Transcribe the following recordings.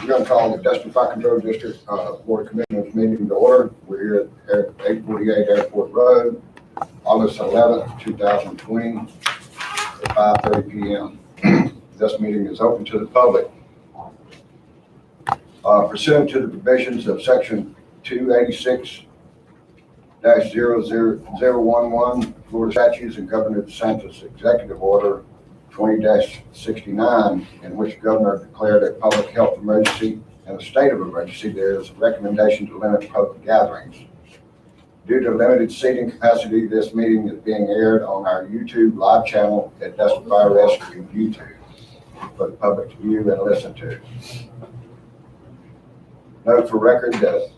We're going to call the Dustin Fire Control District Board of Commissioners meeting to order. We're here at 848 Airport Road, August 11th, 2020, at 5:30 p.m. This meeting is open to the public. Pursuant to the provisions of Section 286-00011 Florida Statutes and Governor DeSantis Executive Order 20-69, in which the governor declared a public health emergency and a state of emergency, there is a recommendation to limit public gatherings. Due to limited seating capacity, this meeting is being aired on our YouTube live channel at Dustin Fire Rescue YouTube for the public to view and listen to. Note for record that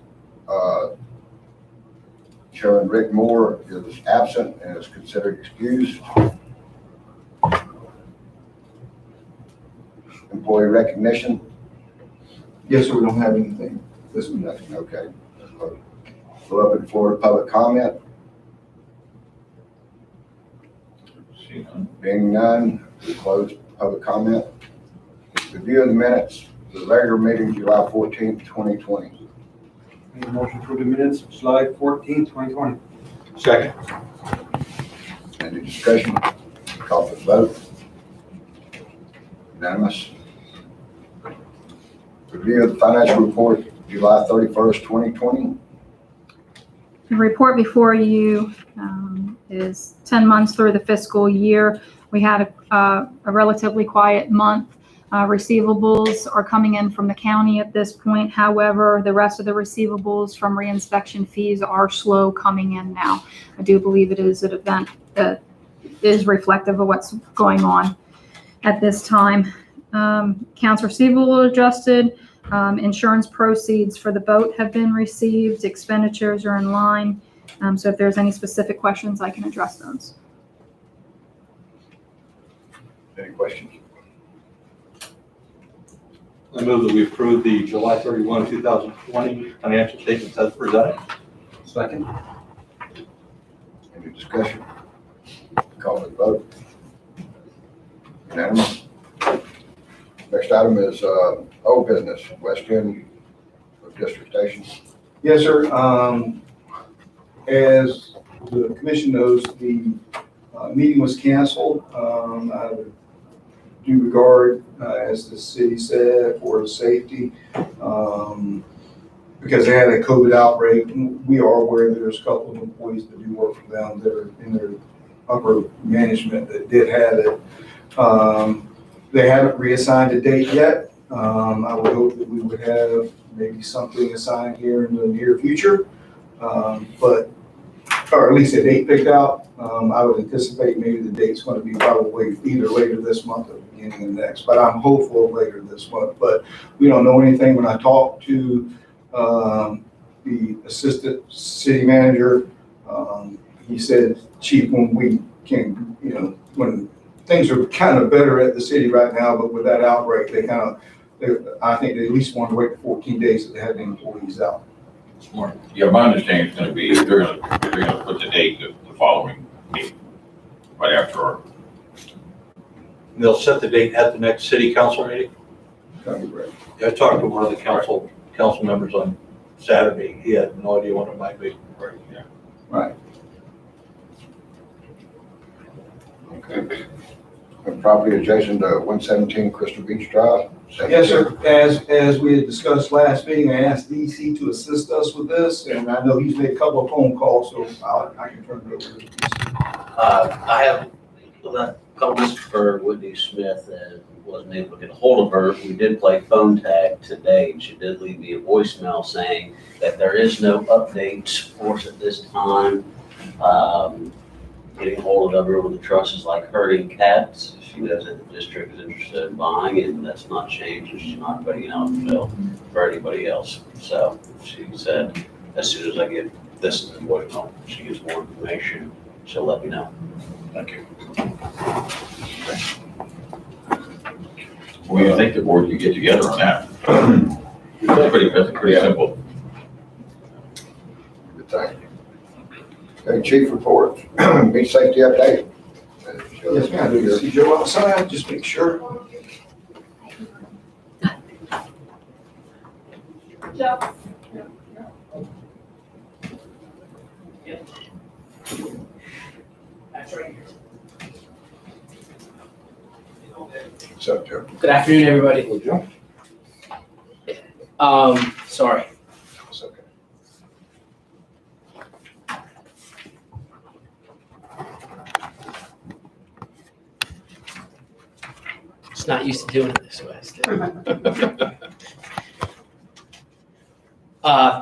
Chairman Rick Moore is absent and is considered excused. Employee recognition? Yes, sir, we don't have anything. This is nothing, okay. We'll open the floor to public comment. Being none, we close public comment. Review of the minutes, the regular meeting, July 14th, 2020. Make a motion for the minutes, July 14th, 2020. Second. Any discussion? Call for the vote. Unanimous. Review of the financial report, July 31st, 2020. The report before you is 10 months through the fiscal year. We had a relatively quiet month. Receivables are coming in from the county at this point. However, the rest of the receivables from reinspection fees are slow coming in now. I do believe it is an event that is reflective of what's going on at this time. Accounts receivable adjusted. Insurance proceeds for the boat have been received. Expenditures are in line. So if there's any specific questions, I can address those. Any questions? I move that we approve the July 31, 2020 financial statements as presented. Second. Any discussion? Call for the vote. Unanimous. Next item is old business, West End of District Station. Yes, sir. As the commission knows, the meeting was canceled out of due regard, as the city said, for safety, because they had a COVID outbreak. We are aware that there's a couple of employees that do work for them that are in their upper management that did have it. They haven't reassigned a date yet. I would hope that we would have maybe something assigned here in the near future, or at least a date picked out. I would anticipate maybe the date's going to be probably either later this month or beginning of next, but I'm hopeful later this month. But we don't know anything. When I talked to the assistant city manager, he said, Chief, when we can, when things are kind of better at the city right now, but with that outbreak, I think they at least want to wait 14 days if they have the employees out. Smart. Yeah, my understanding is going to be they're going to put the date the following meeting, right after our. They'll set the date at the next city council meeting. That'd be great. I talked to one of the council members on Saturday. He had no idea when it might be. Right, yeah. Right. Okay. And property adjacent to 117 Crystal Beach Drive. Yes, sir. As we had discussed last meeting, I asked DC to assist us with this, and I know he's made a couple of phone calls, so I can turn it over to DC. I have called Mr. Whitney Smith and wasn't able to get a hold of her. We did play phone tag today, and she did leave me a voicemail saying that there is no updates for us at this time. Getting a hold of everyone with the trust is like herding cats. She knows that the district is interested in buying it, and that's not changed, and she's not putting it out bill for anybody else. So she said, as soon as I get this in the voicemail, she gets more information, she'll let me know. Thank you. Well, I think the board could get together on that. That's pretty simple. Good thing. Okay, chief report. Beach safety update. Yes, ma'am. Do you see Joe outside? Just make sure. That's right. So, Joe. Good afternoon, everybody. Sorry. It's okay. Just not used to doing it this way.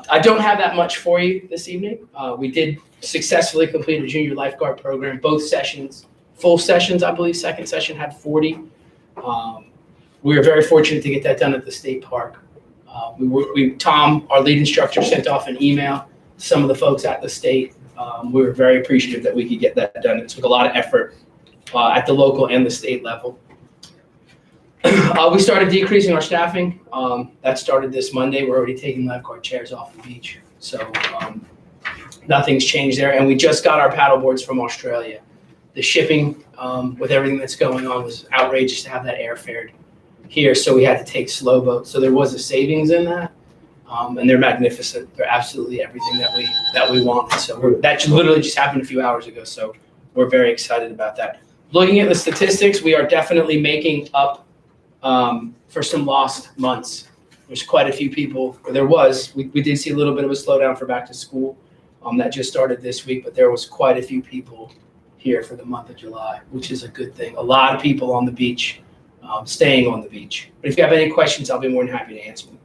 I don't have that much for you this evening. We did successfully complete a junior lifeguard program, both sessions, full sessions, I believe. Second session had 40. We were very fortunate to get that done at the state park. Tom, our lead instructor, sent off an email to some of the folks at the state. We were very appreciative that we could get that done. It took a lot of effort at the local and the state level. We started decreasing our staffing. That started this Monday. We're already taking lifeguard chairs off the beach. So nothing's changed there. And we just got our paddle boards from Australia. The shipping with everything that's going on was outrageous to have that airfared here. So we had to take slow boats. So there was a savings in that. And they're magnificent. They're absolutely everything that we want. So that literally just happened a few hours ago. So we're very excited about that. Looking at the statistics, we are definitely making up for some lost months. There's quite a few people, or there was, we did see a little bit of a slowdown for back to school. That just started this week, but there was quite a few people here for the month of July, which is a good thing. A lot of people on the beach, staying on the beach. But if you have any questions, I'll be more than happy to answer them.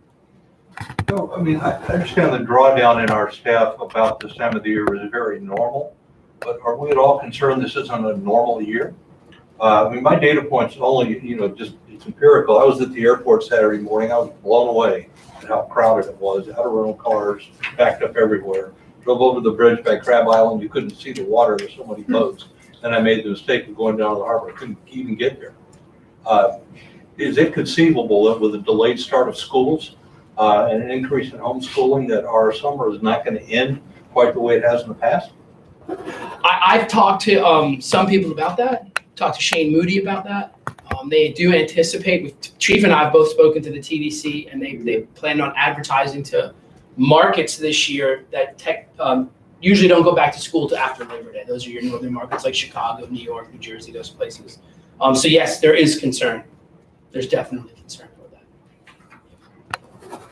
No, I mean, I understand the drawdown in our staff about this time of the year is very normal, but are we at all concerned this isn't a normal year? I mean, my data points only, just it's empirical. I was at the airport Saturday morning. I was blown away at how crowded it was. Out of rental cars backed up everywhere. Drove over the bridge by Crab Island. You couldn't see the water. There's so many boats. Then I made the mistake of going down to the harbor. I couldn't even get there. Is it conceivable that with a delayed start of schools and an increase in homeschooling that our summer is not going to end quite the way it has in the past? I've talked to some people about that. Talked to Shane Moody about that. They do anticipate, Chief and I have both spoken to the TDC, and they plan on advertising to markets this year that usually don't go back to school till after Labor Day. Those are your northern markets like Chicago, New York, New Jersey, those places. So yes, there is concern. There's definitely concern for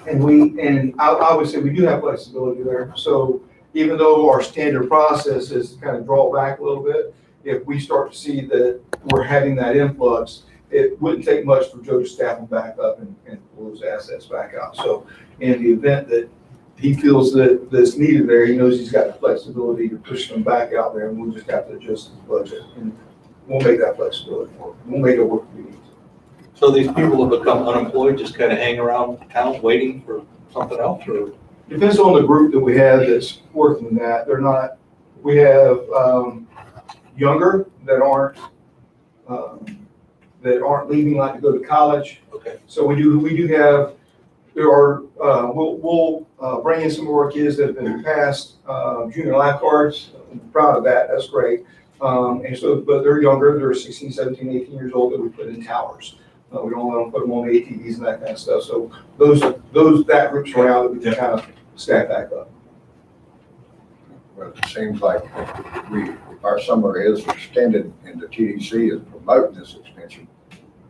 that. And I would say we do have flexibility there. So even though our standard process is kind of draw back a little bit, if we start to see that we're having that influx, it wouldn't take much for Joe to staff them back up and pull those assets back out. So in the event that he feels that that's needed there, he knows he's got the flexibility to push them back out there, and we'll just have to adjust the budget. And we'll make that flexibility work. We'll make it work we need. So these people have become unemployed, just kind of hang around town waiting for something else, or? Depends on the group that we have that's working that. They're not, we have younger that aren't leaving like to go to college. Okay. So we do have, we'll bring in some of our kids that have been past junior lifeguards. I'm proud of that. That's great. And so, but they're younger. They're 16, 17, 18 years old that we put in towers. We don't let them put them on the ATVs and that kind of stuff. So that group's around that we can kind of staff back up. Well, it seems like our summer is extended and the TDC is promoting this extension.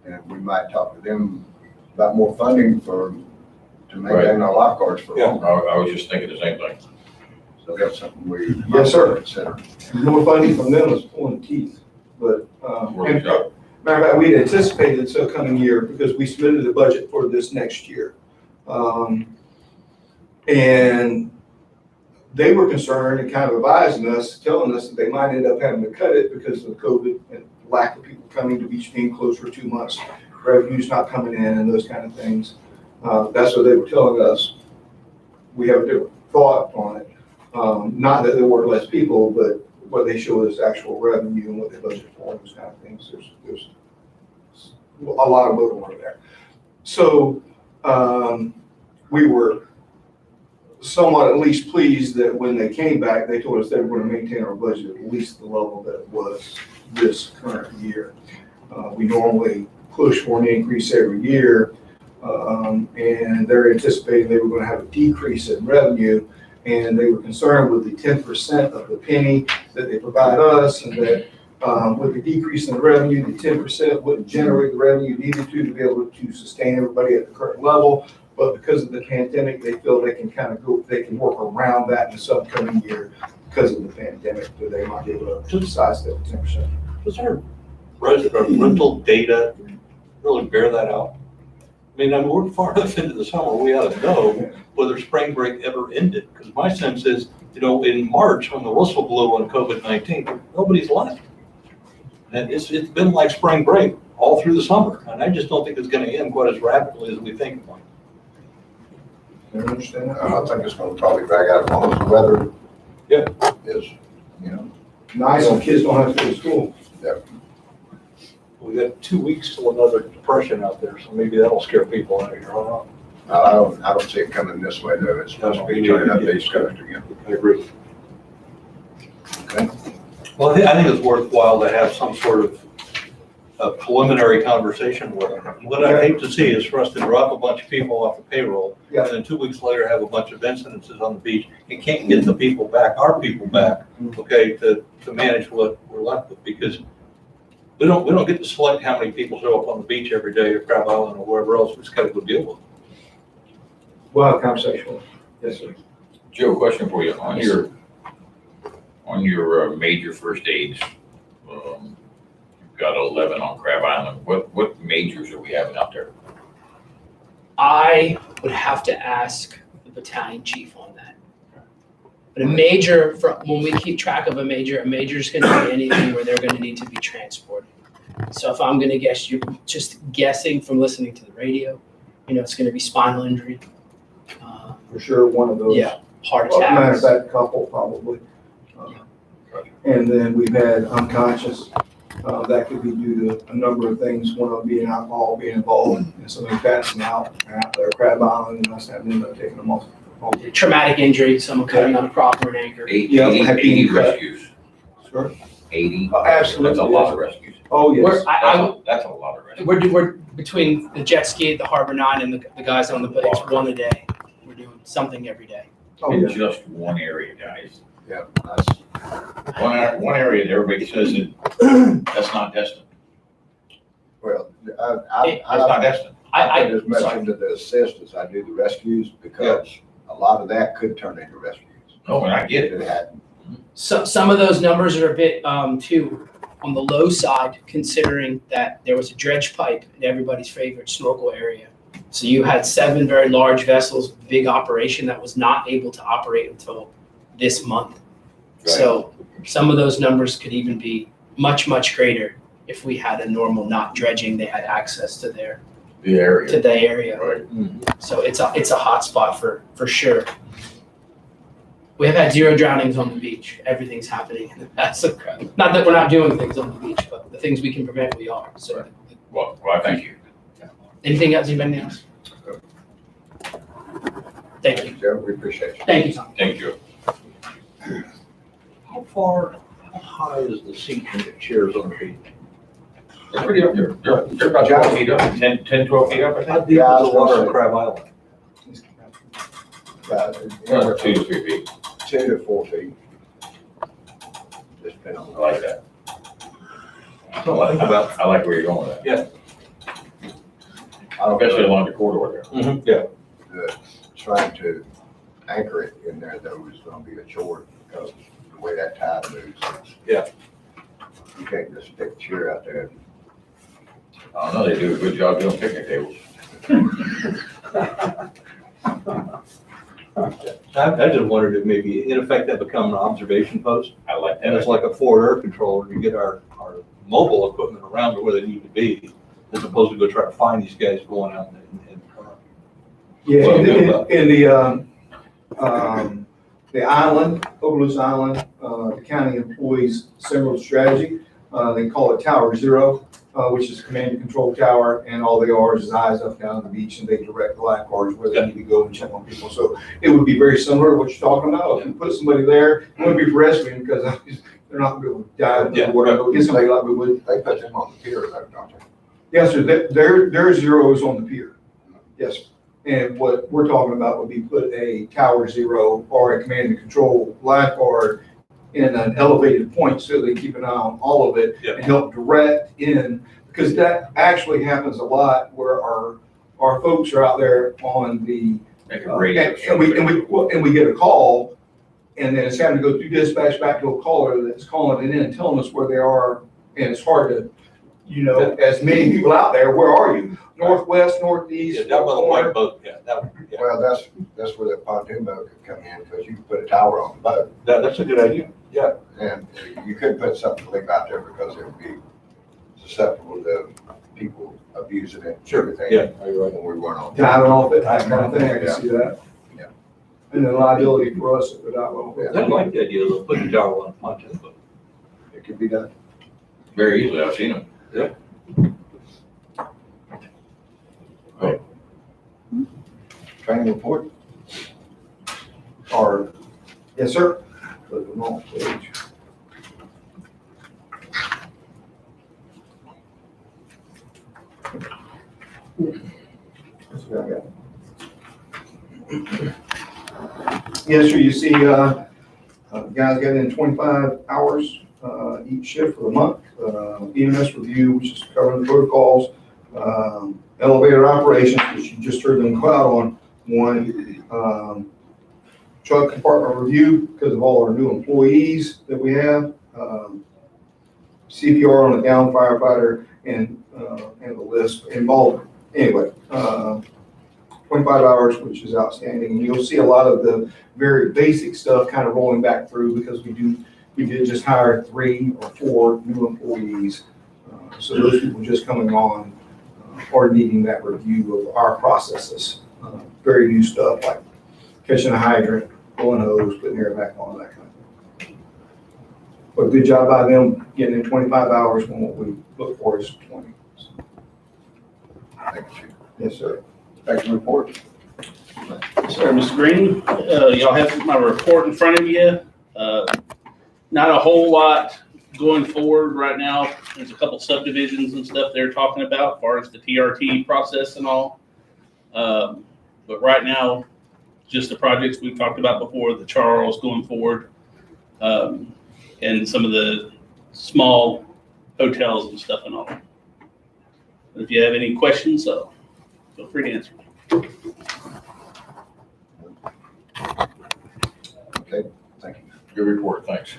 And we might talk to them about more funding to maintain our lifeguards for longer. I was just thinking the same thing. So that's something we Yes, sir. consider. More funding from them is pulling teeth. But, Where we go. matter of fact, we had anticipated this upcoming year because we submitted the budget for this next year. And they were concerned and kind of advising us, telling us that they might end up having to cut it because of COVID and lack of people coming to beach being closed for 2 months, revenues not coming in and those kind of things. That's what they were telling us. We have a different thought on it. Not that there were less people, but what they show is actual revenue and what they budget for, those kind of things. There's a lot of wiggle room there. So we were somewhat at least pleased that when they came back, they told us they were going to maintain our budget at least the level that it was this current year. We normally push for an increase every year. And they're anticipating they were gonna have a decrease in revenue. And they were concerned with the 10% of the penny that they provide us, and that with the decrease in the revenue, the 10% wouldn't generate the revenue needed to be able to sustain everybody at the current level. But because of the pandemic, they feel they can kind of they can work around that in this upcoming year because of the pandemic, that they might be able to sidestep the 10%. Does our rental data really bear that out? I mean, we're far enough into the summer, we ought to know whether spring break ever ended. Because my sense is, in March, when the whistle blew on COVID-19, nobody's left. And it's been like spring break all through the summer. And I just don't think it's going to end quite as rapidly as we think it might. You understand that? I think it's gonna probably drag out as long as the weather is, Nice, and kids don't have to go to school. We got 2 weeks till another depression out there, so maybe that'll scare people out of here. I don't see it coming this way though. It's supposed to be turning up the East Coast again. I agree. Okay. Well, I think it's worthwhile to have some sort of a preliminary conversation with them. What I hate to see is for us to drop a bunch of people off the payroll, Yeah. and then 2 weeks later have a bunch of incidences on the beach, and can't get the people back, our people back, okay, to manage what we're left with, because we don't get to select how many people show up on the beach every day or Crab Island or wherever else. We just gotta go deal with it. We'll have a conversation with them. Yes, sir. Joe, question for you. On your major first aids, you've got 11 on Crab Island. What majors are we having out there? I would have to ask the battalion chief on that. But a major, when we keep track of a major is gonna be anything where they're gonna need to be transported. So if I'm gonna guess, you're just guessing from listening to the radio, it's gonna be spinal injury, For sure, one of those. yeah, heart Well, matter of attacks. fact, couple probably. And then we've had unconscious, that could be due to a number of things, one of them being alcohol being involved, and somebody passing out there at Crab Island, and us having to taking them off. Traumatic injury, someone cutting on a prop or an anchor. 80 Yeah, have been 80 cut. rescues. Sure. 80? Oh, absolutely. That's a lot of rescues. Oh, yes. That's a lot of rescues. We're between the jet ski at the Harbor 9 and the guys on the boats, one a day. We're doing something every day. Oh, In yeah. just one area, guys. Yeah, that's, One area that everybody says that that's not destined. well, That's not destined. I put as much into the assist as I do the rescues, because a lot of that could turn into rescues. Oh, and I get If it. it hadn't. So some of those numbers are a bit too on the low side, considering that there was a dredge pipe in everybody's favorite snorkel area. So you had 7 very large vessels, big operation that was not able to operate until this month. So some of those numbers could even be much, much greater if we had a normal not dredging, they had access to The area. the area. Right. So it's a hot spot for sure. We have had 0 drownings on the beach. Everything's happening in the past. Not that we're not doing things on the beach, but the things we can prevent, we are. So Well, I thank you. anything else, anybody else? Thank you. Joe, we appreciate you. Thank you, Tom. Thank you. How high is the seat in the chairs on the beach? They're pretty up there. They're about 12 feet up, 10, 12 feet up, I How think. deep Yeah, I is was the water gonna on Crab Island? Well, 2 to 3 feet. 2 to 4 feet. Just depending on. I like that. Think about. I like where you're going with that. I don't Especially know, along the corridor there. Yeah. trying to anchor it in there though is gonna be a chore, because the way that tide moves. Yeah. You can't just stick a chair out there. I don't know, they do a good job doing picnic tables. I just wondered if maybe, in effect, that become an observation post, I like and it's that. like a forward air controller to get our mobile equipment around to where they need to be, as opposed to go try to find these guys going out and Yeah, Well, in the island, Okaloosa Island, the county employs similar strategy. They call it Tower Zero, which is command and control tower, and all they are is eyes up down on the beach, and they direct the lifeguards where they need to go and check on people. So it would be very similar to what you're talking about. If you put somebody there, it wouldn't be for rescuing, because they're not gonna be able to dive into the water, but get somebody like we would. They put them on the pier though, don't they? Yes, sir, their zero is on the pier. Yes. And what we're talking about would be put a tower zero or a command and control lifeguard in an elevated point so they keep an eye on all of it Yeah. and help direct in, because that actually happens a lot where our folks are out there on the, Make a radio. and we get a call, and then it's having to go through dispatch back to a caller that's calling it in and telling us where they are, and it's hard to, as many people out there, where are you? Northwest, Yeah, northeast, that was corner? my boat, yeah, yeah. Well, that's where that pontoon boat could come in, because you could put a tower on the boat, That's a good idea, yeah. and you couldn't put something to live out there because it would be susceptible to people abusing it, everything. Yeah, you're right. When we weren't on. Diving off it, that kind of thing, I can see that. Yeah. And then liability for us if we're not off it. I like the idea of putting a tower on a pontoon boat. It could be done. Very easily, I've seen them. Training report? Or, yes, sir. Put them on page. That's what I got. Yes, sir, you see, guys got in 25 hours, each shift for the month. EMS review, which is covering the protocols, elevator operations, which you just heard them go out on one, truck compartment review because of all our new employees that we have, CPR on a down firefighter, and the list involved. Anyway, 25 hours, which is outstanding. And you'll see a lot of the very basic stuff kind of rolling back through because we did just hire 3 or 4 new employees. So those people just coming on are needing that review of our processes. Very new stuff like catching a hydrant, pulling a hose, putting air back on, that kind of thing. But good job by them getting in 25 hours when what we look for is 20. Thank you, Chief. Yes, sir. Training report? Sir, Mr. Green, y'all have my report in front of you. Not a whole lot going forward right now. There's a couple subdivisions and stuff they're talking about as far as the TRT process and all. But right now, just the projects we've talked about before, the Charles going forward, and some of the small hotels and stuff and all. But if you have any questions, feel free to answer. Okay, thank you. Good report, thanks.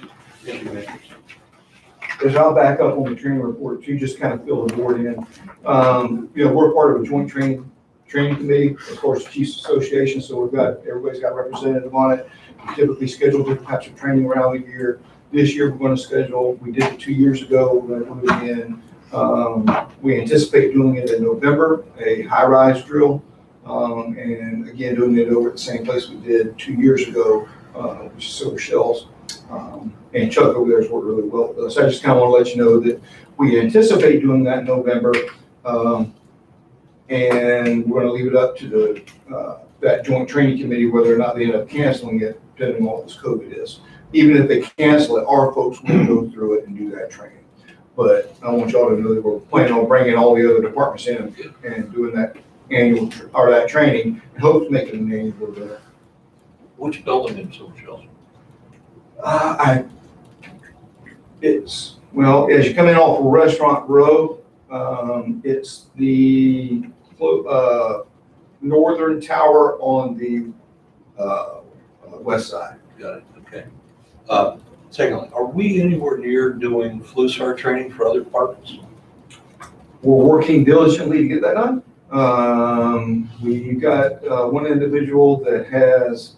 As I'll back up on the training report, you just kind of fill the board in. We're part of a joint training committee, of course, Chiefs Association, so everybody's got a representative on it. We typically schedule different types of training around the year. This year, we're going to schedule, we did it 2 years ago, we're going to do it again. We anticipate doing it in November, a high-rise drill, and again, doing it over at the same place we did 2 years ago, which is Silver Shells. And Chuck over there has worked really well with us. I just kind of want to let you know that we anticipate doing that in November. And we're going to leave it up to that joint training committee, whether or not they end up canceling it, depending on what this COVID is. Even if they cancel it, our folks will go through it and do that training. But I want y'all to know that we're planning on bringing all the other departments in and doing that annual, or that training, and hope to make it an annual event. Which building in Silver Shells? Well, as you come in off of Restaurant Row, it's the northern tower on the west side. Got it, okay. Secondly, are we anywhere near doing flu-SAR training for other departments? We're working diligently to get that done. We've got one individual that has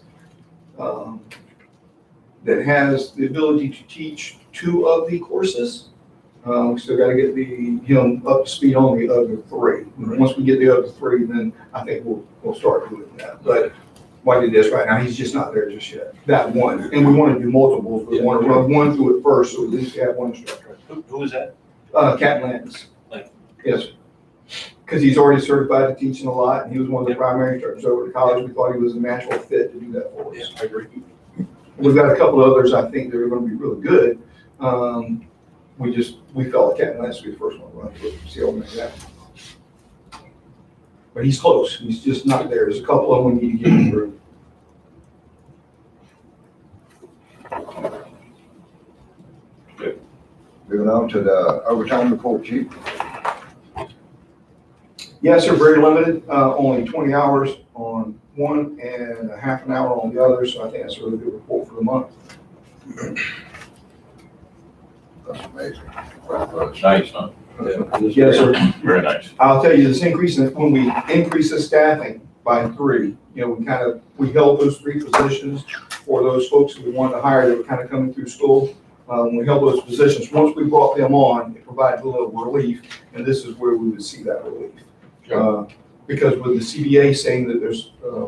the ability to teach 2 of the courses. We still got to get him up to speed on the other 3. Once we get the other 3, then I think we'll start doing that. But why did this right now? He's just not there just yet. That one, and we want to do multiples. We want to run one through it first, so at least we have one instructor. Who is that? Captain Landis. Yes. Because he's already certified to teaching a lot, and he was one of the primary instructors over at college. We thought he was a natural fit to do that for us. Yeah, I agree. We've got a couple of others I think that are going to be really good. We felt like Captain Landis would be the first one to run through it, see how we make that. but he's close. He's just not there. There's a couple of them we need to get him through. Moving on to the overtime report, Chief. Yes, they're very limited, only 20 hours on one and a half an hour on the other, so I think that's a really good report for the month. That's amazing. It's nice, huh? Yes, sir. Very nice. I'll tell you, this increase, when we increase the staffing by 3, we held those 3 positions for those folks that we wanted to hire that were kind of coming through school. We held those positions. Once we brought them on, it provided a little relief, and this is where we would see that relief. Because with the CBA saying that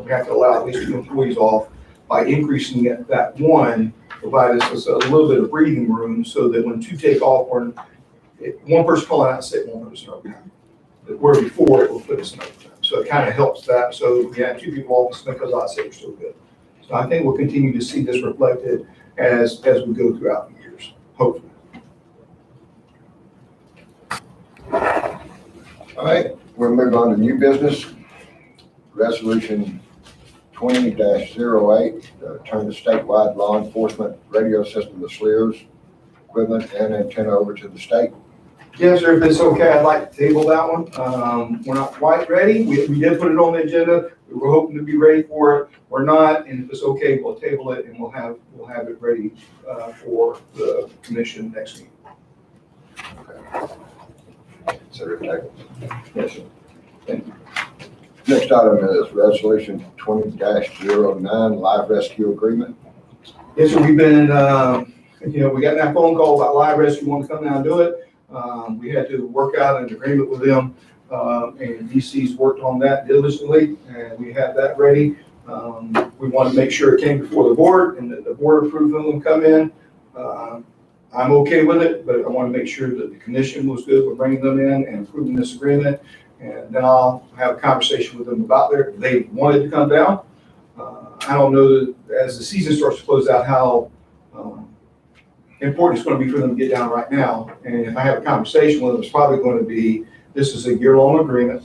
we have to allow at least 2 employees off, by increasing that 1, provided us a little bit of breathing room so that when 2 take off, one person calling out sick won't put us in overtime. Where before it will put us in overtime. So it kind of helps that. So if we have 2 people off, because I say we're still good. So I think we'll continue to see this reflected as we go throughout the years, hopefully. All right, we'll move on to new business. Resolution 20-08, turn the statewide law enforcement radio system to SLEERS equipment and antenna over to the state. Yes, sir, if it's okay, I'd like to table that one. We're not quite ready. We did put it on the agenda. We were hoping to be ready for it. We're not, and if it's okay, we'll table it and we'll have it ready for the commission next week. Consider it tabled. Yes, sir. Thank you. Next item is resolution 20-09, live rescue agreement. Yes, sir, we've been, we got that phone call about live rescue, want to come down and do it. We had to work out an agreement with them, and DC's worked on that diligently, and we have that ready. We want to make sure it came before the board and that the board approved them to come in. I'm okay with it, but I want to make sure that the commission was good with bringing them in and approving this agreement. And then I'll have a conversation with them about they wanted to come down. I don't know that as the season starts to close out, how important it's going to be for them to get down right now. And if I have a conversation with them, it's probably going to be, this is a year-long agreement.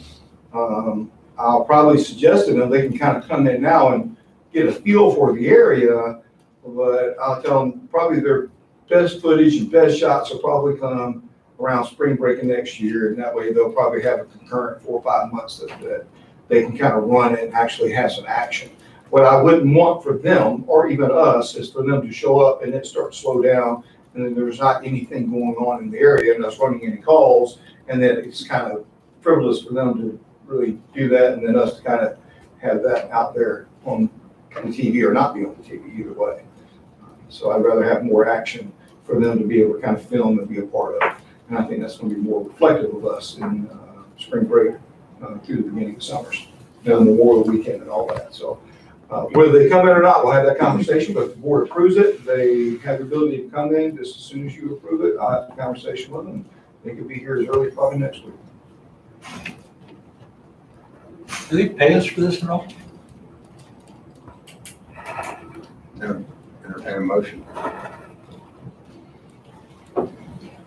I'll probably suggest to them they can kind of come in now and get a feel for the area, but I'll tell them probably their best footage and best shots will probably come around spring break of next year, and that way they'll probably have a concurrent 4 or 5 months that they can kind of run it and actually have some action. What I wouldn't want for them, or even us, is for them to show up and then start to slow down, and then there's not anything going on in the area, and us running any calls, and then it's kind of frivolous for them to really do that, and then us to kind of have that out there on the TV or not be on the TV, either way. So I'd rather have more action for them to be able to kind of film and be a part of. And I think that's going to be more reflective of us in spring break through the beginning of summers, and Memorial weekend and all that. So whether they come in or not, we'll have that conversation, but if the board approves it, they have the ability to come in just as soon as you approve it. I'll have a conversation with them. They could be here as early as probably next week. Do they pay us for this at all? Entertain a motion.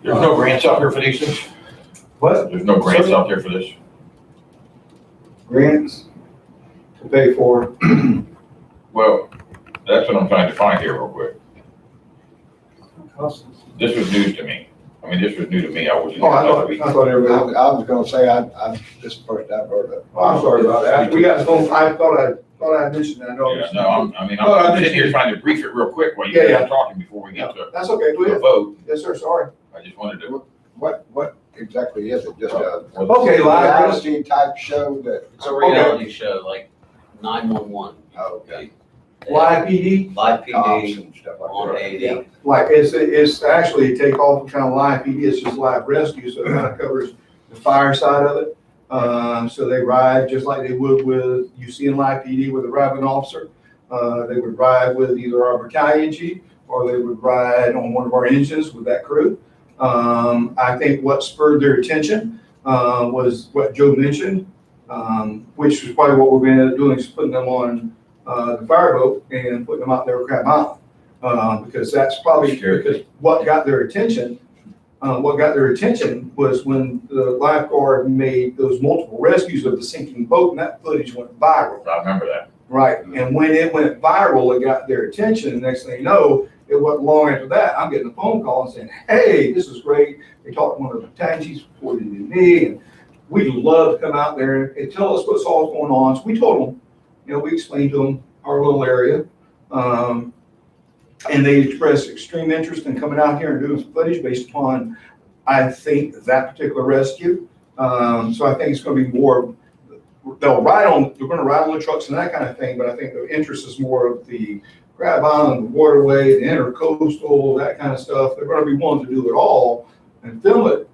There's no grants out there for these things? What? There's no grants out there for this? Grants to pay for? Well, that's what I'm trying to find here real quick. This was news to me. I mean, this was new to me. I wasn't. Oh, I thought everybody. I was gonna say, this is the first I've heard of it. Oh, I'm sorry about that. We got, I thought I mentioned that. No, Yeah, no, I'm sitting here trying to brief it real quick while you guys are talking before we get to that's okay. Go the ahead. vote. Yes, sir. Sorry. I just wanted to, What exactly is it? Just a Okay, live. reality type show that, It's a reality show, like 911. oh, okay. Live PD. Live Cops PD and stuff on like that. AD. Like it's actually a takeoff kind of live PD. It's just live rescue, so it kind of covers the fire side of it. So they ride just like they would with you see in live PD with a riding officer. They would ride with either our battalion chief or they would ride on one of our engines with that crew. I think what spurred their attention was what Joe mentioned, which is probably what we're going to end up doing is putting them on the fireboat and putting them out there with Crab Island. Because that's probably because what got their attention What got their attention was when the lifeguard made those multiple rescues of the sinking boat, and that footage went viral. I remember that. Right, and when it went viral, it got their attention, and next thing you know, it wasn't long after that, I'm getting a phone call and saying, hey, this is great. They talked to one of the tag chiefs before they did me, and we'd love to come out there and tell us what's all going on. So we told them, we explained to them our little area. And they expressed extreme interest in coming out here and doing some footage based upon, I think, that particular rescue. So I think it's gonna be more, they're gonna ride on the trucks and that kind of thing, but I think the interest is more of the Crab Island, the waterway, the intercoastal, that kind of stuff. They're gonna be willing to do it all and film it,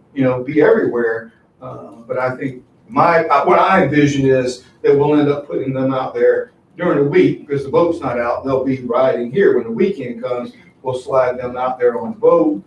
be everywhere. But I think what I envision is that we'll end up putting them out there during the week, because the boat's not out. They'll be riding here. When the weekend comes, we'll slide them out there on the boat,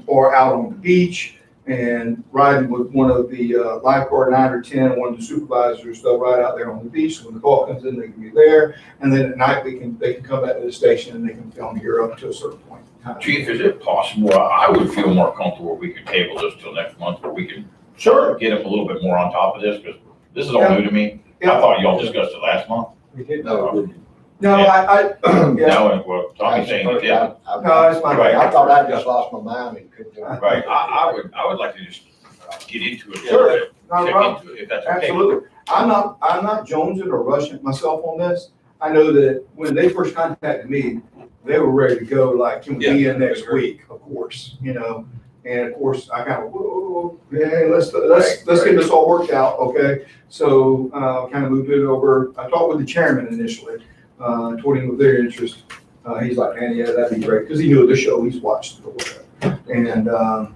or out on the beach and riding with one of the lifeguard 9 or 10, one of the supervisors. They'll ride out there on the beach. So when the call comes in, they can be there. And then at night, they can come back to the station and they can film here up to a certain point. Chief, is it possible, I would feel more comfortable if we could table this till next month, where we can Sure. get up a little bit more on top of this, because this is all Yeah. new to me. I Yeah. thought y'all discussed it last month. We did No, No, yeah. Now, well, Tommy's saying you did. No, that's my Right. I thought I just lost my mind and couldn't do it. Right, I would like to just get into it a Sure. little bit, Not a check problem. into it, if that's okay. Absolutely. I'm not jonesing or rushing myself on this. I know that when they first contacted me, they were ready to go, like, can we be in next week, of course, And of course, I kind of, whoa, yeah, let's get this all worked out, okay? So, kind of moved it over. I talked with the chairman initially, told him of their interest. He's like, man, yeah, that'd be great, because he knew the show, he's watched it or whatever. And,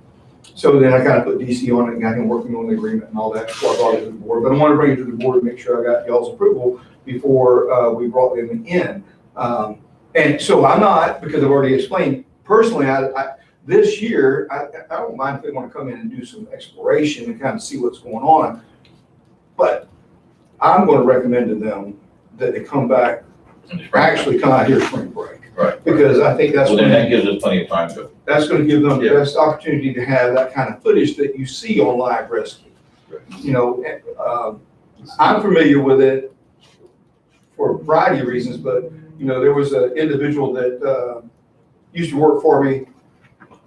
so then I kind of put DC on it and got him working on the agreement and all that before I brought it to the board. But I want to bring it to the board to make sure I got y'all's approval before we brought them in. And so I'm not, because I've already explained, personally, this year, I don't mind if they want to come in and do some exploration and kind of see what's going on. But I'm going to recommend to them that they come back, In the spring. actually come out here spring break. Right. Because I think that's Well, when then that gives us plenty of time to, that's going to give them the Yeah. best opportunity to have that kind of footage that you see on live rescue. I'm familiar with it for a variety of reasons, but, there was an individual that used to work for me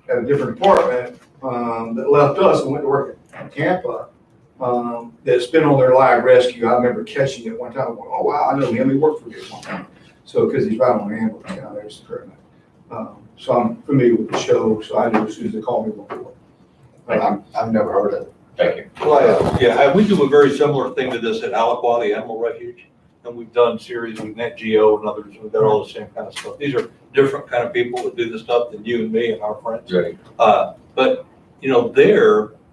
at a different department that left us and went to work at Tampa, that's been on their live rescue. I remember catching it one time, going, oh, wow, I know him, he worked for me at one time. So, because he's riding on an ambulance down there, it's current. So I'm familiar with the show, so I knew as soon as they called me before. I've never heard of it. thank you. Well, yeah, we do a very similar thing to this at Aliquah, the Animal Refuge. And we've done series with Net Geo and others. We've got all the same kind of stuff. These are different kind of people that do this stuff than you and me and our friends. Right. But,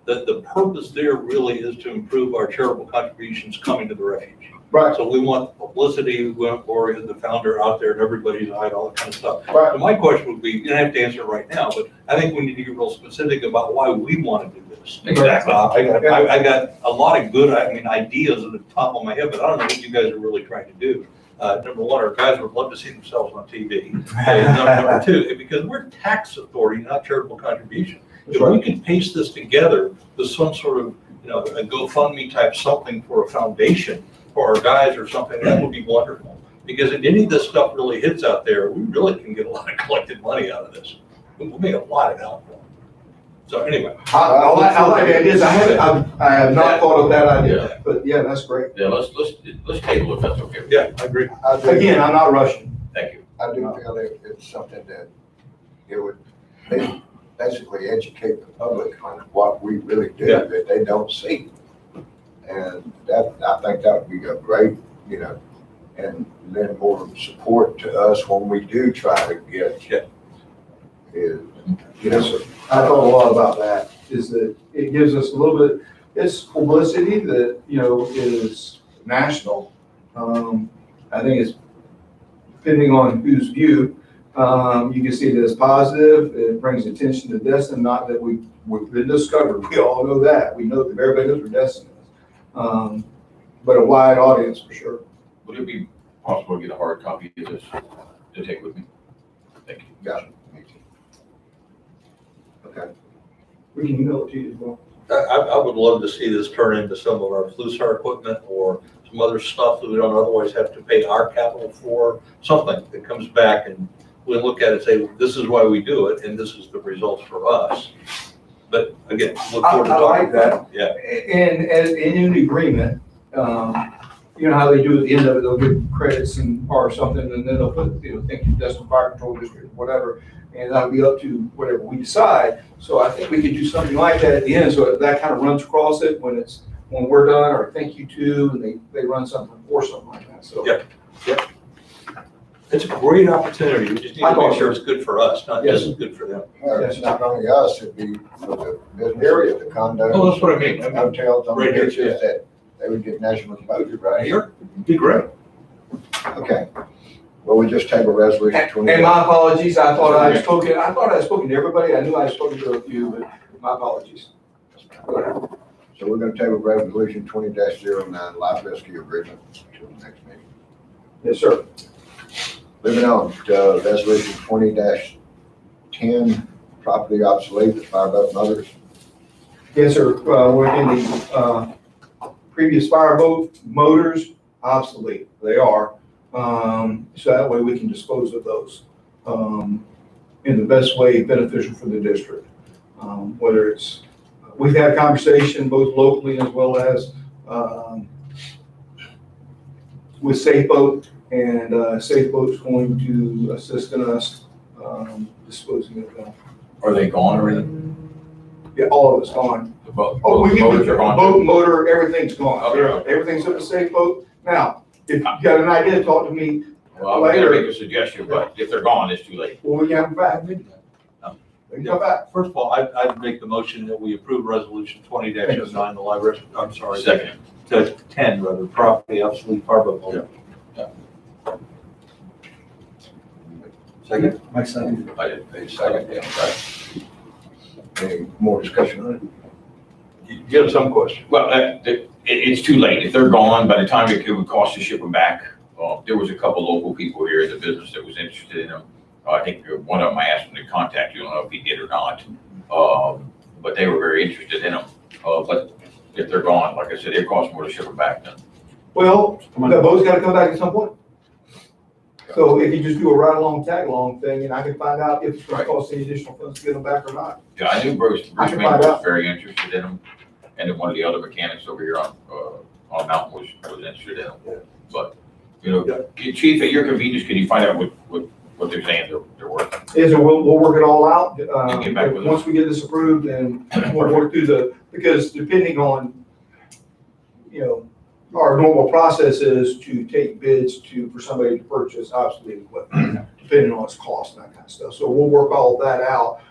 the purpose there really is to improve our charitable contributions coming to the refuge. Right. So we want publicity, we want Gloria, the founder, out there in everybody's eye, all that kind of stuff. Right. So my question would be, you don't have to answer it right now, but I think we need to get real specific about why we want to do this. Exactly. I got a lot of good, ideas at the top of my head, but I don't know what you guys are really trying to do. Number one, our guys would love to see themselves on TV. And number two, because we're a tax authority, not charitable contribution. If we can paste this together with some sort of, a GoFundMe type something for a foundation for our guys or something, that would be wonderful. Because if any of this stuff really hits out there, we really can get a lot of collected money out of this. We'll make a lot of help. So anyway. I like ideas. I have not thought of that idea, but yeah, that's great. Yeah, let's table if that's okay. Yeah, I agree. Again, I'm not rushing. Thank you. I do feel that it's something that it would basically educate the public on what we really do Yeah. that they don't see. And I think that would be a great, and then more support to us when we do try to get. I thought a lot about that, is that it gives us a little bit, it's publicity that, is national. I think it's depending on whose view, you can see it as positive. It brings attention to Destin, not that we've been discovered. We all know that. We know that everybody knows where Destin is. But a wide audience for sure. Would it be possible to get a hard copy of this to take with me? Thank you. Got it. Okay. We can email it to you as well. I would love to see this turn into some of our FLUSAR equipment or some other stuff that we don't otherwise have to pay our capital for, something that comes back and we look at it and say, this is why we do it and this is the results for us. But again, look forward to I like talking about it. Yeah. And as in the agreement, you know how they do at the end of it, they'll give credits or something, and then they'll put, thank you, Destin Fire Control District, whatever, and that'll be up to whatever we decide. So I think we could do something like that at the end, so that kind of runs across it when we're done, or thank you to, and they run something or something like that, so. Yep. It's a great opportunity. We just need to make sure it's good for us, not just good for them. It's not only us, it'd be for the business area, the condos. Oh, that's what I mean. Hotels on the Right here, beaches that they would get national exposure, right? Here, be great. Okay. Well, we just table resolution 20. And my apologies, I thought I had spoken to everybody, I knew I had spoken to a few, but my apologies. So we're gonna table resolution 20-09, life rescue agreement until the next meeting. Yes, sir. Moving on to resolution 20-10, property obsolete, the fireboat motors. Yes, sir, we're in the, previous fireboat motors, obsolete, they are. So that way we can dispose of those, in the best way beneficial for the district. Whether it's, we've had a conversation both locally as well as, with Safe Boat, and Safe Boat's going to assist in us, disposing of them. Are they gone or anything? Yeah, all of it's gone. The boat, Oh, both we motors can, are gone? boat, motor, everything's gone. Okay, okay. Everything's at the Safe Boat. Now, if you got an idea, talk to me. Well, I'm gonna make a suggestion, but if they're gone, it's too late. Well, we can have them back. They can come back. First of all, I'd make the motion that we approve resolution 20-09, the library, I'm sorry. Second. To 10, rather, property obsolete fireboat motor. Second? My second. I didn't pay second, yeah, right. Any more discussion on it? You have some question. Well, it's too late. If they're gone, by the time it would cost to ship them back, there was a couple local people here in the business that was interested in them. I think one of them, I asked him to contact you, I don't know if he did or not. But they were very interested in them. But if they're gone, like I said, it costs more to ship them back than. Well, the boat's gotta come back at some point. So if you just do a ride-along, tag-along thing, and I can find out if it's gonna cost any additional funds to get them back or not. Yeah, I knew Bruce I can Main find was out. very interested in them. And then one of the other mechanics over here on Mountain was interested in them. But, Chief, at your convenience, can you find out what they're saying they're worth? Is, we'll work it all out. And get back with us. Once we get this approved, then we'll work through because depending on, our normal process is to take bids for somebody to purchase obsolete equipment, depending on its cost and that kind of stuff. So we'll work all of that out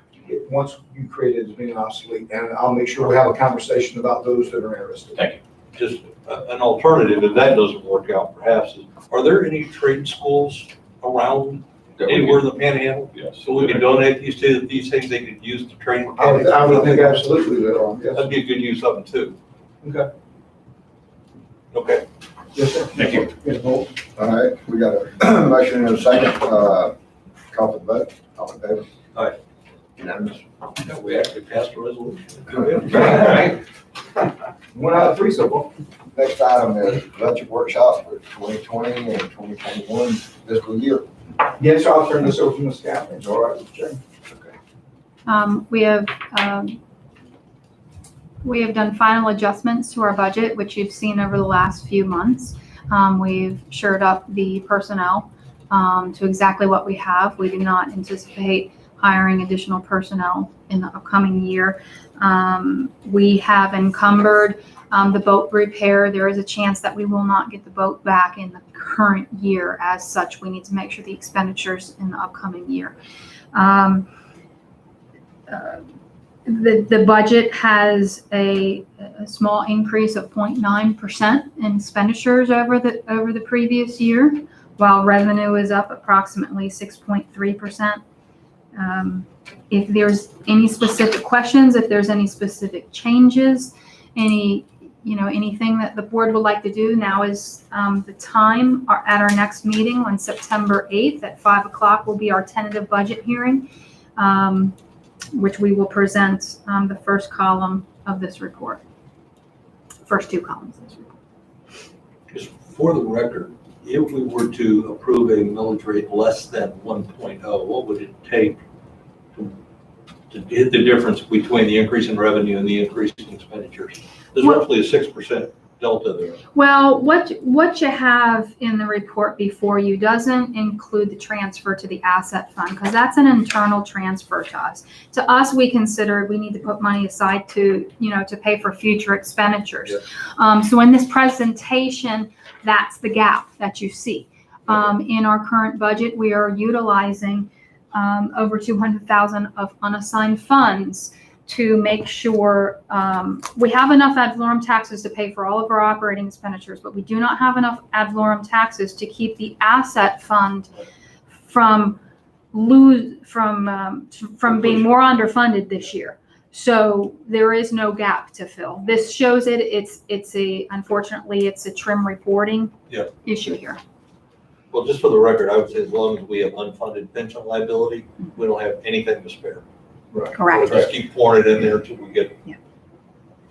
once you create it as being obsolete, and I'll make sure we have a conversation about those that are interested. Thank you. Just an alternative, if that doesn't work out, perhaps, is, are there any trade schools around anywhere in the Panhandle? Yes. So we can donate these to these things they could use to train I mechanics? would think absolutely that, yes. That'd be a good use of them too. Okay. Okay. Yes, sir. Thank you. Yes, Paul. All right, we got a motion and a second, call for the vote, all in favor? Aye. Unanimous. Yeah, we actually passed a resolution. One out of three so far. Next item is budget workshop for 2020 and 2021 fiscal year. Yes, sir, I'll turn this over to Ms. Catherine. All right, Mr. Chairman. We have done final adjustments to our budget, which you've seen over the last few months. We've shored up the personnel to exactly what we have. We do not anticipate hiring additional personnel in the upcoming year. We have encumbered the boat repair. There is a chance that we will not get the boat back in the current year. As such, we need to make sure the expenditures in the upcoming year. The budget has a small increase of 0.9% in expenditures over the previous year, while revenue is up approximately 6.3%. If there's any specific questions, if there's any specific changes, anything that the board would like to do, now is the time. At our next meeting on September 8th at 5 o'clock will be our tentative budget hearing. which we will present the first column of this report. First two columns of this report. Just for the record, if we were to approve a millage rate less than 1.0, what would it take to hit the difference between the increase in revenue and the increase in expenditures? There's Well- roughly a 6% delta there. Well, what you have in the report before you doesn't include the transfer to the asset fund, because that's an internal transfer to us. To us, we consider we need to put money aside to, to pay for future expenditures. So in this presentation, that's the gap that you see. In our current budget, we are utilizing over 200,000 of unassigned funds to make sure we have enough ad valorem taxes to pay for all of our operating expenditures, but we do not have enough ad valorem taxes to keep the asset fund from being more underfunded this year. So there is no gap to fill. This shows it. Unfortunately, it's a trim reporting issue here. Well, just for the record, I would say as long as we have unfunded pension liability, we don't have anything to spare. Correct. We'll just keep pouring it in there until we get, Yeah.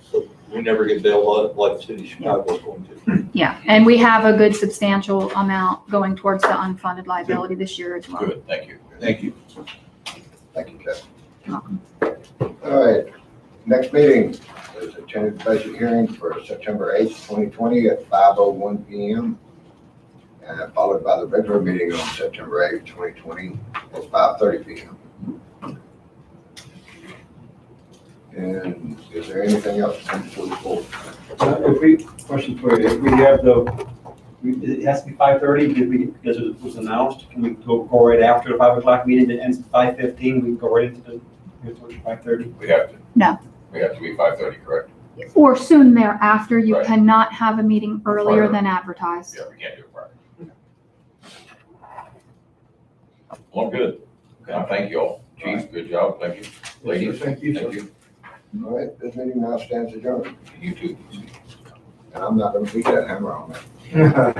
so we never get bailed out like the city of Chicago is going to. Yeah, and we have a good substantial amount going towards the unfunded liability this year as well. Good, thank you. Thank you. Thank you, Kevin. You're welcome. All right, next meeting is a tentative budget hearing for September 8th, 2020 at 5:01 PM. Followed by the regular meeting on September 8th, 2020 at 5:30 PM. And is there anything else to come before the board? Question for you, if we have it has to be 5:30, because it was announced, can we go right after the 5 o'clock meeting that ends at 5:15, we can go right into the 5:30? We have to. No. We have to be 5:30, correct? Or soon thereafter, you Right. cannot have a meeting earlier Prior. than advertised. Yeah, we can't do it prior. Well, good. Thank you all. Chief, good job. Thank you. Ladies, Thank you, sir. thank you. All right, this meeting now stands adjourned, You too. and I'm not going to beat that hammer on that.